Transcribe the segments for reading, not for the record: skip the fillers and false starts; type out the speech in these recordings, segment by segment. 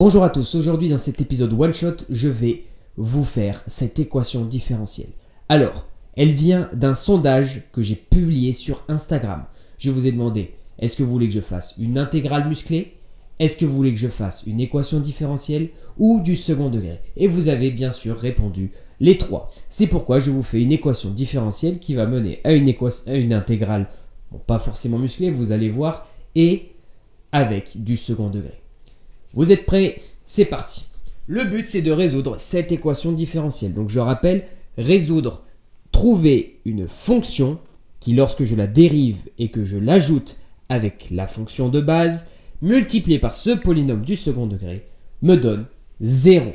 Bonjour à tous, aujourd'hui dans cet épisode One Shot, je vais vous faire cette équation différentielle. Alors, elle vient d'un sondage que j'ai publié sur Instagram. Je vous ai demandé, est-ce que vous voulez que je fasse une intégrale musclée? Est-ce que vous voulez que je fasse une équation différentielle ou du second degré? Et vous avez bien sûr répondu les trois. C'est pourquoi je vous fais une équation différentielle qui va mener à une intégrale, bon, pas forcément musclée, vous allez voir, et avec du second degré. Vous êtes prêts? C'est parti. Le but, c'est de résoudre cette équation différentielle. Donc je rappelle, trouver une fonction qui, lorsque je la dérive et que je l'ajoute avec la fonction de base, multipliée par ce polynôme du second degré, me donne 0.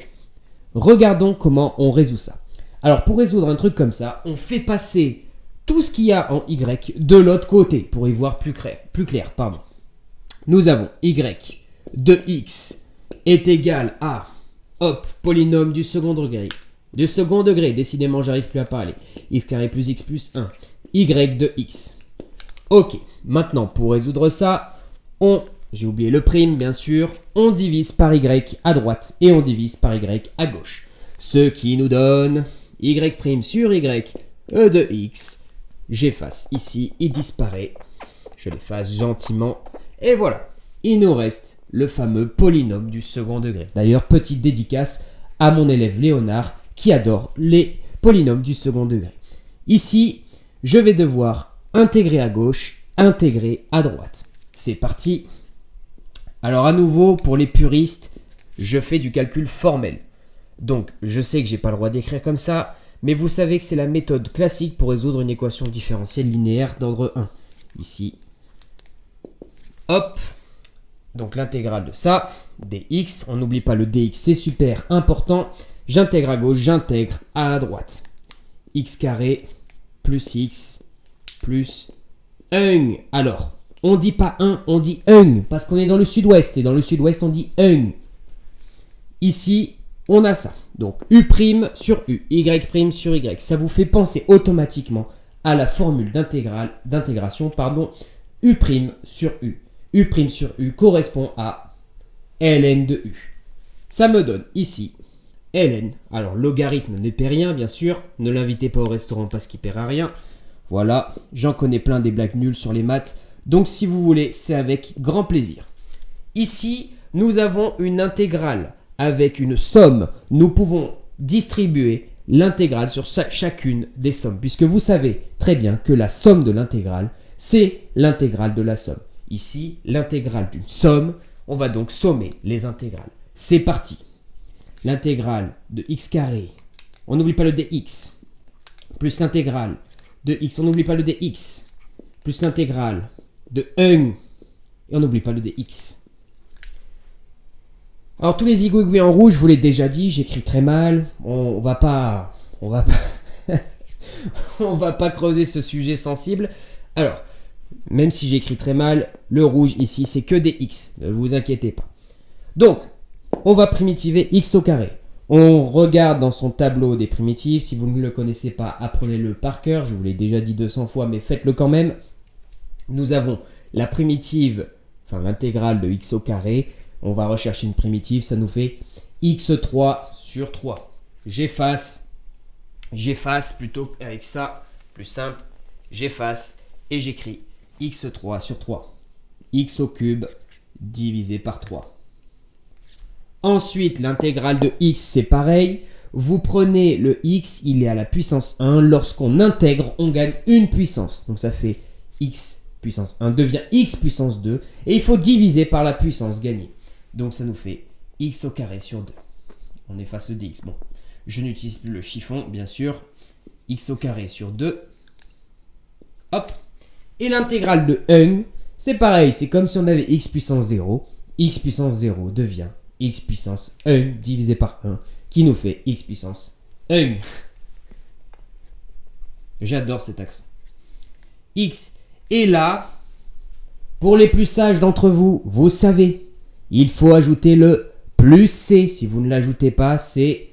Regardons comment on résout ça. Alors pour résoudre un truc comme ça, on fait passer tout ce qu'il y a en y de l'autre côté pour y voir plus clair. Nous avons y de x est égal à, polynôme du second degré. Décidément, j'arrive plus à parler. X carré plus x plus 1. Y de x. Ok, maintenant pour résoudre ça, j'ai oublié le prime bien sûr, on divise par y à droite et on divise par y à gauche. Ce qui nous donne y prime sur y de x. J'efface ici, il disparaît. Je l'efface gentiment. Et voilà, il nous reste le fameux polynôme du second degré. D'ailleurs, petite dédicace à mon élève Léonard qui adore les polynômes du second degré. Ici, je vais devoir intégrer à gauche, intégrer à droite. C'est parti. Alors à nouveau, pour les puristes, je fais du calcul formel. Donc, je sais que j'ai pas le droit d'écrire comme ça, mais vous savez que c'est la méthode classique pour résoudre une équation différentielle linéaire d'ordre 1. Ici, donc l'intégrale de ça, dx, on n'oublie pas le dx, c'est super important. J'intègre à gauche, j'intègre à droite. X carré plus x plus 1. Alors, on dit pas 1, on dit 1, parce qu'on est dans le sud-ouest, et dans le sud-ouest, on dit 1. Ici, on a ça. Donc, u' sur u, y' sur y. Ça vous fait penser automatiquement à la formule d'intégration, u' sur u. U' sur u correspond à ln de u. Ça me donne ici ln. Alors, logarithme ne paie rien, bien sûr. Ne l'invitez pas au restaurant parce qu'il ne paiera rien. Voilà, j'en connais plein des blagues nulles sur les maths. Donc, si vous voulez, c'est avec grand plaisir. Ici, nous avons une intégrale avec une somme. Nous pouvons distribuer l'intégrale sur chacune des sommes. Puisque vous savez très bien que la somme de l'intégrale, c'est l'intégrale de la somme. Ici, l'intégrale d'une somme, on va donc sommer les intégrales. C'est parti. L'intégrale de x carré, on n'oublie pas le dx, plus l'intégrale de x, on n'oublie pas le dx, plus l'intégrale de 1, et on n'oublie pas le dx. Alors tous les igouigouis en rouge, je vous l'ai déjà dit, j'écris très mal, on va pas creuser ce sujet sensible. Alors, même si j'écris très mal, le rouge ici, c'est que des x. Ne vous inquiétez pas. Donc, on va primitiver x au carré. On regarde dans son tableau des primitives. Si vous ne le connaissez pas, apprenez-le par cœur. Je vous l'ai déjà dit 200 fois, mais faites-le quand même. Nous avons la primitive, l'intégrale de x au carré. On va rechercher une primitive. Ça nous fait x3 sur 3. J'efface plutôt avec ça. Plus simple. J'efface et j'écris x3 sur 3. X au cube divisé par 3. Ensuite, l'intégrale de x, c'est pareil. Vous prenez le x, il est à la puissance 1. Lorsqu'on intègre, on gagne une puissance. Donc ça fait x puissance 1 devient x puissance 2. Et il faut diviser par la puissance gagnée. Donc ça nous fait x au carré sur 2. On efface le dx. Bon, je n'utilise plus le chiffon, bien sûr. X au carré sur 2. Et l'intégrale de 1, c'est pareil, c'est comme si on avait x puissance 0. X puissance 0 devient x puissance 1 divisé par 1, qui nous fait x puissance 1. J'adore cet accent. X. Et là, pour les plus sages d'entre vous, vous savez, il faut ajouter le plus c. Si vous ne l'ajoutez pas, c'est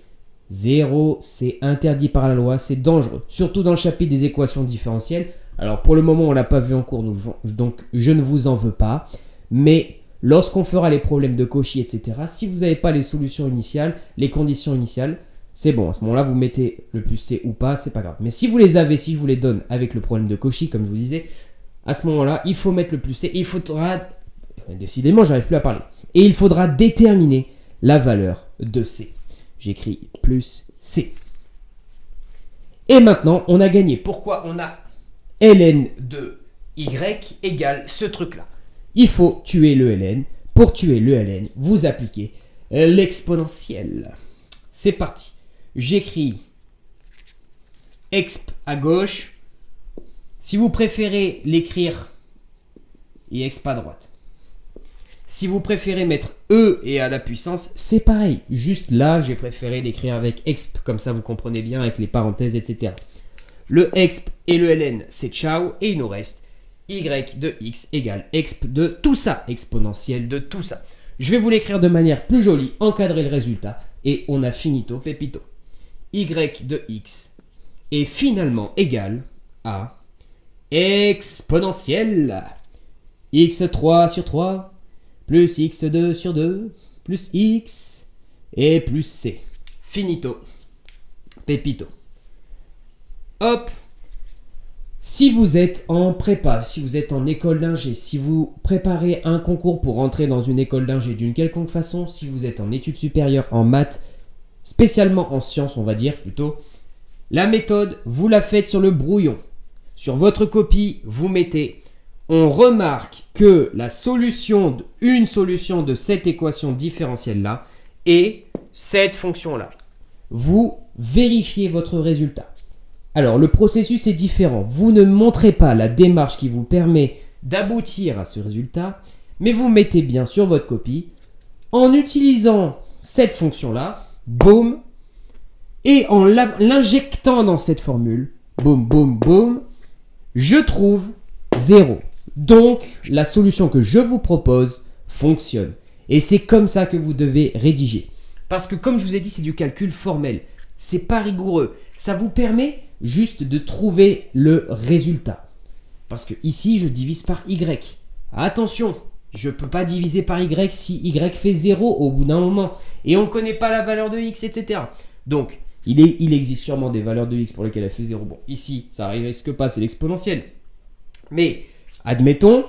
0. C'est interdit par la loi, c'est dangereux. Surtout dans le chapitre des équations différentielles. Alors pour le moment, on ne l'a pas vu en cours, donc je ne vous en veux pas. Mais lorsqu'on fera les problèmes de Cauchy, etc., si vous n'avez pas les solutions initiales, les conditions initiales, c'est bon. À ce moment-là, vous mettez le plus C ou pas, c'est pas grave. Mais si vous les avez, si je vous les donne avec le problème de Cauchy, comme je vous disais, à ce moment-là, il faut mettre le plus C et il faudra... Décidément, j'arrive plus à parler. Et il faudra déterminer la valeur de C. J'écris plus C. Et maintenant, on a gagné. Pourquoi on a ln de y égale ce truc-là? Il faut tuer le ln. Pour tuer le ln, vous appliquez l'exponentielle. C'est parti. J'écris exp à gauche. Si vous préférez l'écrire et exp à droite. Si vous préférez mettre E et à la puissance, c'est pareil. Juste là, j'ai préféré l'écrire avec exp. Comme ça, vous comprenez bien avec les parenthèses, etc. Le exp et le ln, c'est ciao. Et il nous reste y de x égale exp de tout ça. Exponentielle de tout ça. Je vais vous l'écrire de manière plus jolie, encadrer le résultat. Et on a finito pepito. Y de x est finalement égal à exponentielle. x3 sur 3 plus x2 sur 2 plus x et plus c. Finito. Pepito. Hop. Si vous êtes en prépa, si vous êtes en école d'ingé, si vous préparez un concours pour entrer dans une école d'ingé d'une quelconque façon, si vous êtes en études supérieures, en maths, spécialement en sciences, on va dire plutôt, la méthode, vous la faites sur le brouillon. Sur votre copie, vous mettez... On remarque que une solution de cette équation différentielle-là est cette fonction-là. Vous vérifiez votre résultat. Alors, le processus est différent. Vous ne montrez pas la démarche qui vous permet d'aboutir à ce résultat, mais vous mettez bien sûr votre copie en utilisant cette fonction-là, boum, et en l'injectant dans cette formule, boum, boum, boum, je trouve 0. Donc, la solution que je vous propose fonctionne. Et c'est comme ça que vous devez rédiger. Parce que comme je vous ai dit, c'est du calcul formel. C'est pas rigoureux. Ça vous permet juste de trouver le résultat. Parce que ici, je divise par y. Attention, je ne peux pas diviser par y si y fait 0 au bout d'un moment. Et on ne connaît pas la valeur de x, etc. Donc, il existe sûrement des valeurs de x pour lesquelles elle fait 0. Bon, ici, ça risque pas, c'est l'exponentielle. Mais... admettons,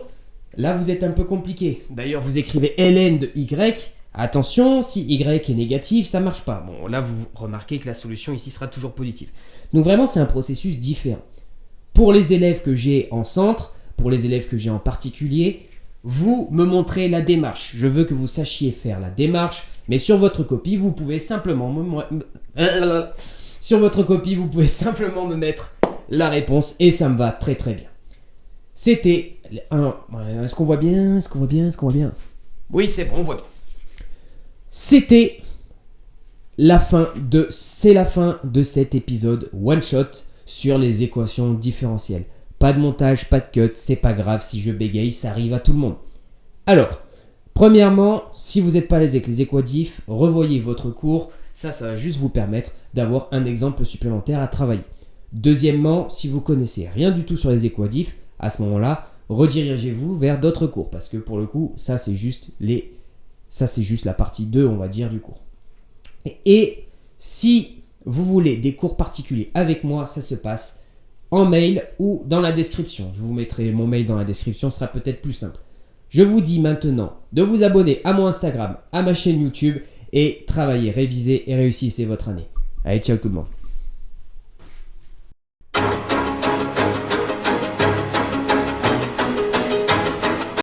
là vous êtes un peu compliqué. D'ailleurs, vous écrivez ln de y. Attention, si y est négatif, ça ne marche pas. Bon, là vous remarquez que la solution ici sera toujours positive. Donc vraiment, c'est un processus différent. Pour les élèves que j'ai en centre, pour les élèves que j'ai en particulier, vous me montrez la démarche. Je veux que vous sachiez faire la démarche, mais sur votre copie, vous pouvez simplement me mettre la réponse et ça me va très très bien. C'était un... Est-ce qu'on voit bien? Oui, c'est bon, on voit bien. C'était la fin de cet épisode one shot sur les équations différentielles. Pas de montage, pas de cut, c'est pas grave si je bégaye, ça arrive à tout le monde. Alors, premièrement, si vous n'êtes pas à l'aise avec les équadifs, revoyez votre cours. Ça va juste vous permettre d'avoir un exemple supplémentaire à travailler. Deuxièmement, si vous connaissez rien du tout sur les équadifs, à ce moment-là, redirigez-vous vers d'autres cours parce que pour le coup, ça c'est juste la partie 2, on va dire, du cours. Et si vous voulez des cours particuliers avec moi, ça se passe en mail ou dans la description. Je vous mettrai mon mail dans la description, ce sera peut-être plus simple. Je vous dis maintenant de vous abonner à mon Instagram, à ma chaîne YouTube et travaillez, révisez et réussissez votre année. Allez, ciao tout le monde.